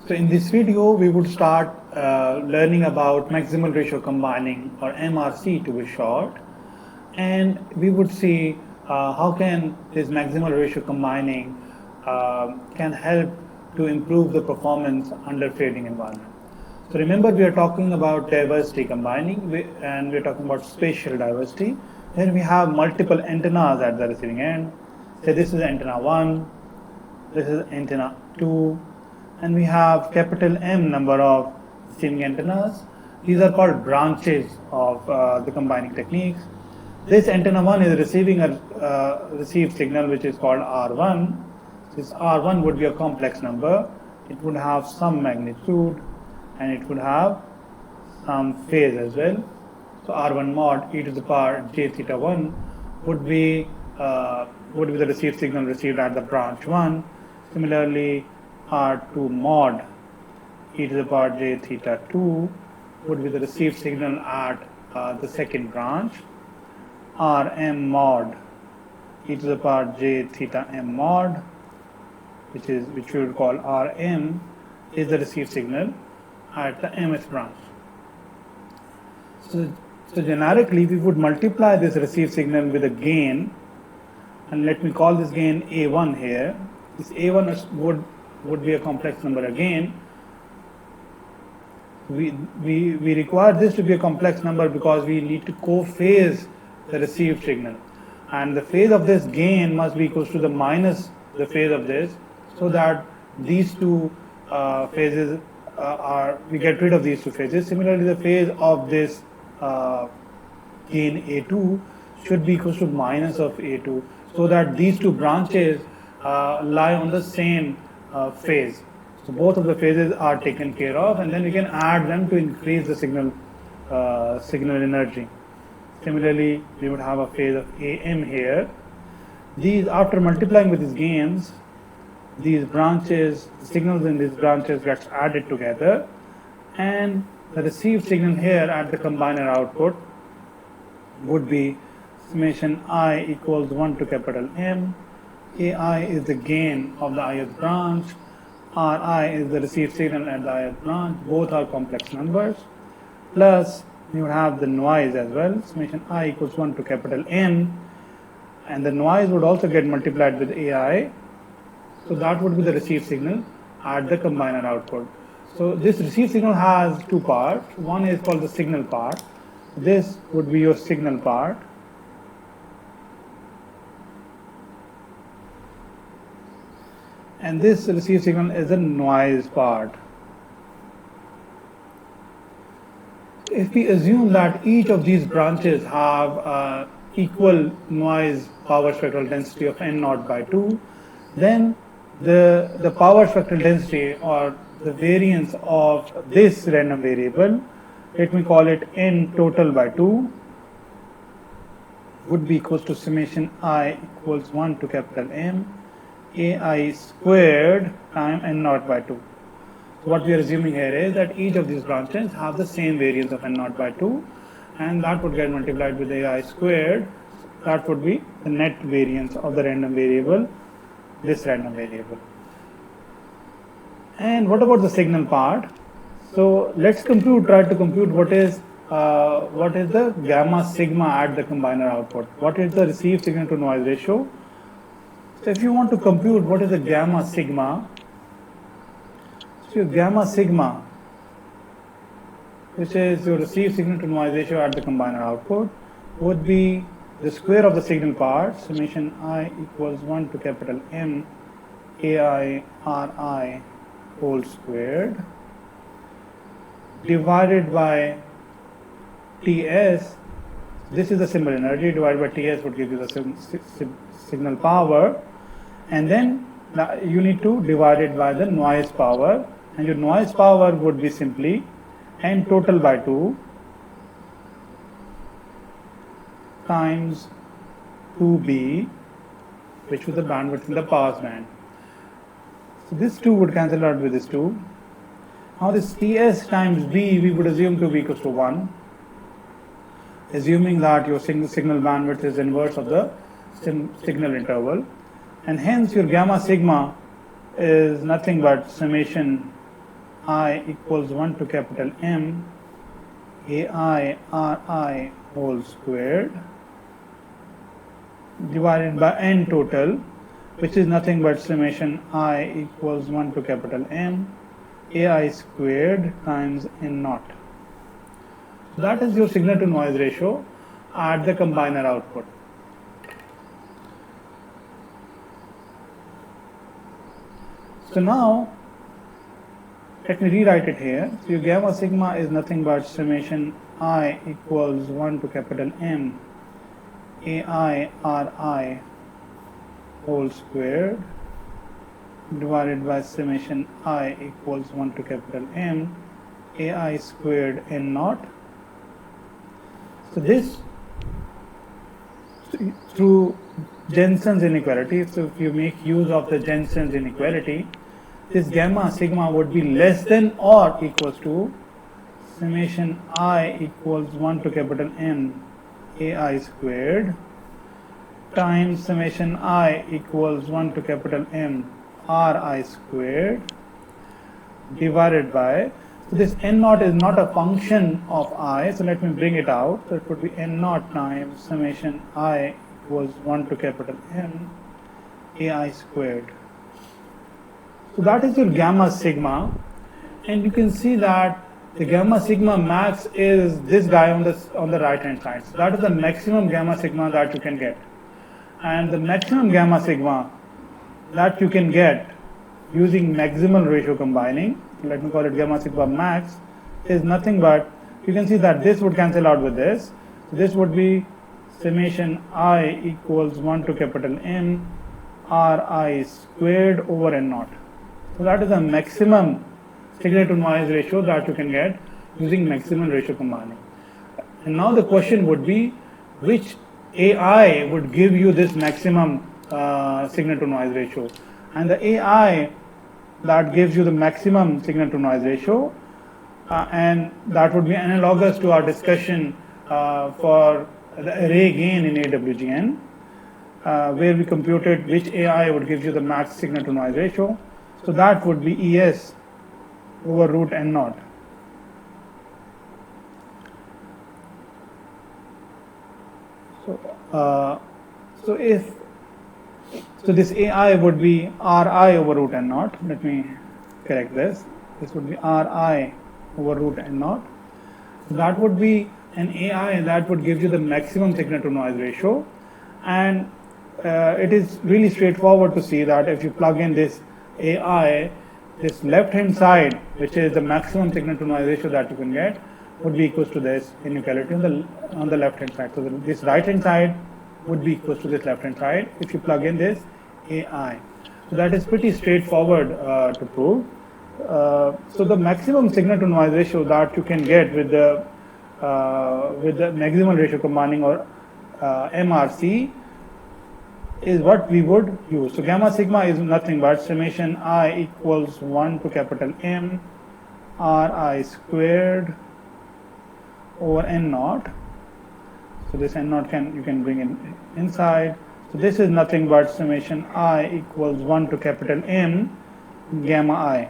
So in this video, we would start learning about maximal ratio combining, or MRC to be short, and we would see how can this maximal ratio combining can help to improve the performance under fading environment. So remember, we are talking about diversity combining, and we're talking about spatial diversity. Then we have multiple antennas at the receiving end. Say this is antenna 1, this is antenna 2, and we have capital M number of receiving antennas. These are called branches of the combining techniques. This antenna 1 is receiving a received signal which is called R1. This R1 would be a complex number. It would have some magnitude and it would have some phase as well. So R1 mod e to the power j theta 1 would be the received signal received at the branch 1. Similarly, R2 mod e to the power j theta 2 would be the received signal at the second branch. Rm mod e to the power j theta m mod, which we would call Rm, is the received signal at the mth branch. So generically, we would multiply this received signal with a gain, and let me call this gain A1 here. This A1 would be a complex number again. We require this to be a complex number because we need to co-phase the received signal, and the phase of this gain must be equal to the minus the phase of this, so that these two phases we get rid of these two phases. Similarly, the phase of this gain A2 should be equal to minus of A2, so that these two branches lie on the same phase. So both of the phases are taken care of, and then we can add them to increase the signal energy. Similarly, we would have a phase of AM here. These, after multiplying with these gains, these branches, the signals in these branches gets added together, and the received signal here at the combiner output would be summation I equals 1 to capital M. AI is the gain of the ith branch. Ri is the received signal at the ith branch. Both are complex numbers. Plus, you would have the noise as well. Summation I equals 1 to capital N. And the noise would also get multiplied with AI. So that would be the received signal at the combiner output. So this received signal has two parts. One is called the signal part. This would be your signal part. And this received signal is the noise part. If we assume that each of these branches have equal noise power spectral density of N0 by 2, then the power spectral density, or the variance of this random variable, let me call it N total by 2, would be equals to summation I equals 1 to capital M AI squared times N0 by 2. So what we are assuming here is that each of these branches have the same variance of N0 by 2, and that would get multiplied with AI squared. That would be the net variance of the random variable, this random variable. And what about the signal part? So let's try to compute what is the gamma sigma at the combiner output. What is the received signal to noise ratio? So if you want to compute what is the gamma sigma, so your gamma sigma, which is your received signal to noise ratio at the combiner output, would be the square of the signal part, summation I equals 1 to capital M AI Ri whole squared, divided by Ts. This is the symbol energy, divided by Ts would give you the signal power, and then you need to divide it by the noise power, and your noise power would be simply N total by 2 times 2B, which was the bandwidth in the pass band. So this 2 would cancel out with this 2. Now this Ts times B we would assume to be equals to 1, assuming that your signal bandwidth is inverse of the signal interval, and hence your gamma sigma is nothing but summation I equals 1 to capital M AI Ri whole squared divided by n total, which is nothing but summation I equals 1 to capital M AI squared times n naught. So that is your signal to noise ratio at the combiner output. So now let me rewrite it here. So your gamma sigma is nothing but summation I equals 1 to capital M AI Ri whole squared divided by summation I equals 1 to capital M AI squared n naught. So this through Jensen's inequality, so if you make use of the Jensen's inequality, this gamma sigma would be less than or equals to summation I equals 1 to capital M AI squared times summation I equals 1 to capital M Ri squared divided by, so this n naught is not a function of I, so let me bring it out. So it would be n naught times summation I equals 1 to capital M AI squared. So that is your gamma sigma, and you can see that the gamma sigma max is this guy on the right hand side. So that is the maximum gamma sigma that you can get, and the maximum gamma sigma that you can get using maximal ratio combining, let me call it gamma sigma max, is nothing but, you can see that this would cancel out with this. So this would be summation I equals 1 to capital M Ri squared over n naught. So that is the maximum signal to noise ratio that you can get using maximal ratio combining. And now the question would be, which AI would give you this maximum signal to noise ratio? And the AI that gives you the maximum signal to noise ratio, and that would be analogous to our discussion for the array gain in AWGN, where we computed which AI would give you the max signal to noise ratio. So that would be ES over root n naught. So this AI would be Ri over root n naught. Let me correct this. This would be Ri over root n naught. So that would be an AI that would give you the maximum signal to noise ratio, and it is really straightforward to see that if you plug in this AI, this left hand side, which is the maximum signal to noise ratio that you can get, would be equals to this inequality on the left hand side. So this right hand side would be equals to this left hand side if you plug in this AI. So that is pretty straightforward to prove. So the maximum signal to noise ratio that you can get with the maximal ratio combining, or MRC, is what we would use. So gamma sigma is nothing but summation I equals 1 to capital M Ri squared over n naught. So this n naught you can bring in inside. So this is nothing but summation I equals 1 to capital M gamma I,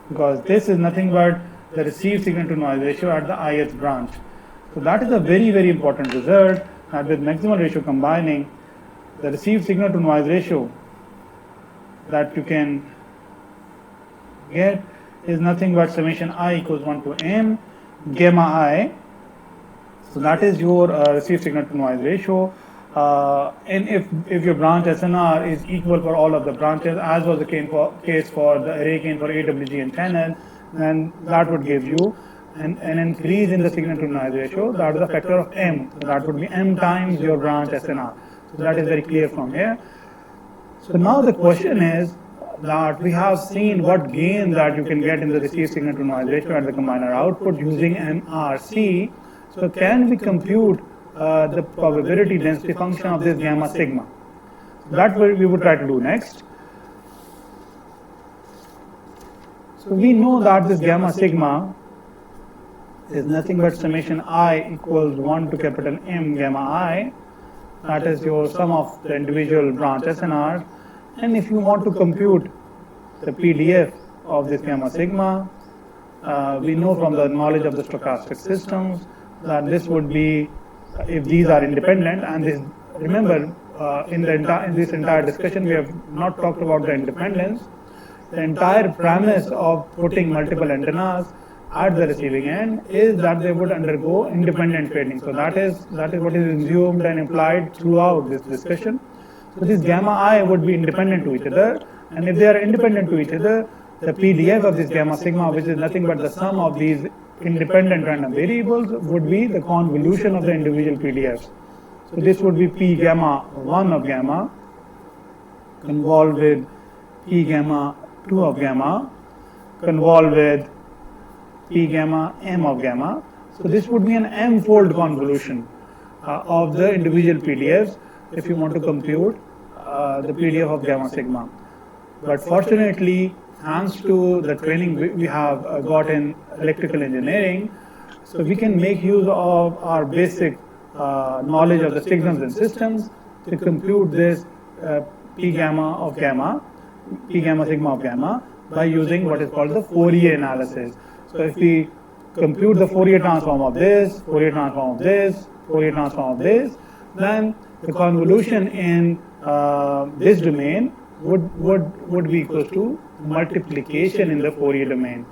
because this is nothing but the received signal to noise ratio at the ith branch. So that is a very, very important result, that with maximal ratio combining, the received signal to noise ratio that you can get is nothing but summation I equals 1 to M gamma I. So that is your received signal to noise ratio. And if your branch SNR is equal for all of the branches, as was the case for the array gain for AWGN channel, then that would give you an increase in the signal to noise ratio. That is a factor of M. So that would be M times your branch SNR. So that is very clear from here. So now the question is that we have seen what gain that you can get in the received signal to noise ratio at the combiner output using MRC. So can we compute the probability density function of this gamma sigma? That's what we would try to do next. So we know that this gamma sigma is nothing but summation I equals 1 to capital M gamma I. That is your sum of the individual branch SNRs. And if you want to compute the PDF of this gamma sigma, we know from the knowledge of the stochastic systems that this would be, if these are independent, and this, remember, in this entire discussion we have not talked about the independence. The entire premise of putting multiple antennas at the receiving end is that they would undergo independent fading. So that is what is assumed and implied throughout this discussion. So this gamma I would be independent to each other, and if they are independent to each other, the PDF of this gamma sigma, which is nothing but the sum of these independent random variables, would be the convolution of the individual PDFs. So this would be P gamma 1 of gamma convolved with P gamma 2 of gamma convolved with P gamma M of gamma. So this would be an M-fold convolution of the individual PDFs if you want to compute the PDF of gamma sigma. But fortunately, thanks to the training we have got in electrical engineering, so we can make use of our basic knowledge of the signals and systems to compute this P gamma sigma of gamma by using what is called the Fourier analysis. So if we compute the Fourier transform of this, Fourier transform of this, Fourier transform of this, then the convolution in this domain would be equal to multiplication in the Fourier domain,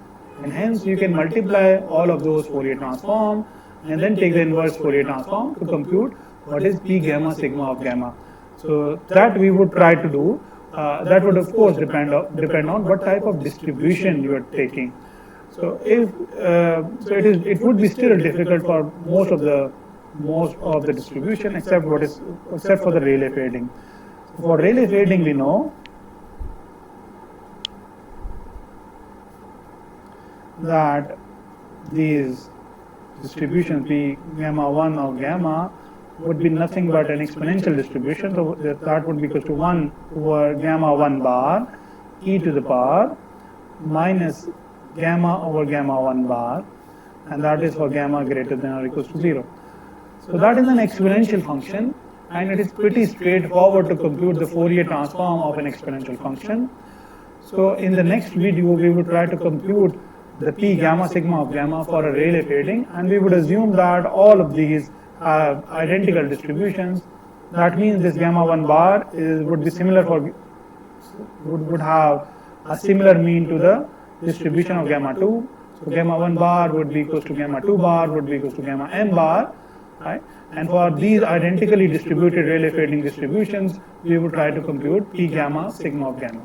and hence you can multiply all of those Fourier transform and then take the inverse Fourier transform to compute what is P gamma sigma of gamma. So that we would try to do. That would of course depend on what type of distribution you are taking. So if it would be still difficult for most of the distribution except for the Rayleigh fading. For Rayleigh fading, we know that these distributions, P gamma 1 of gamma, would be nothing but an exponential distribution. So that would be equal to 1 over gamma 1 bar e to the power minus gamma over gamma 1 bar, and that is for gamma greater than or equals to 0. So that is an exponential function, and it is pretty straightforward to compute the Fourier transform of an exponential function. So in the next video, we will try to compute the P gamma sigma of gamma for a Rayleigh fading, and we would assume that all of these have identical distributions. That means this gamma 1 bar would be similar would have a similar mean to the distribution of gamma 2. So gamma 1 bar would be equal to gamma 2 bar would be equal to gamma m bar, right? And for these identically distributed Rayleigh fading distributions, we would try to compute P gamma sigma of gamma.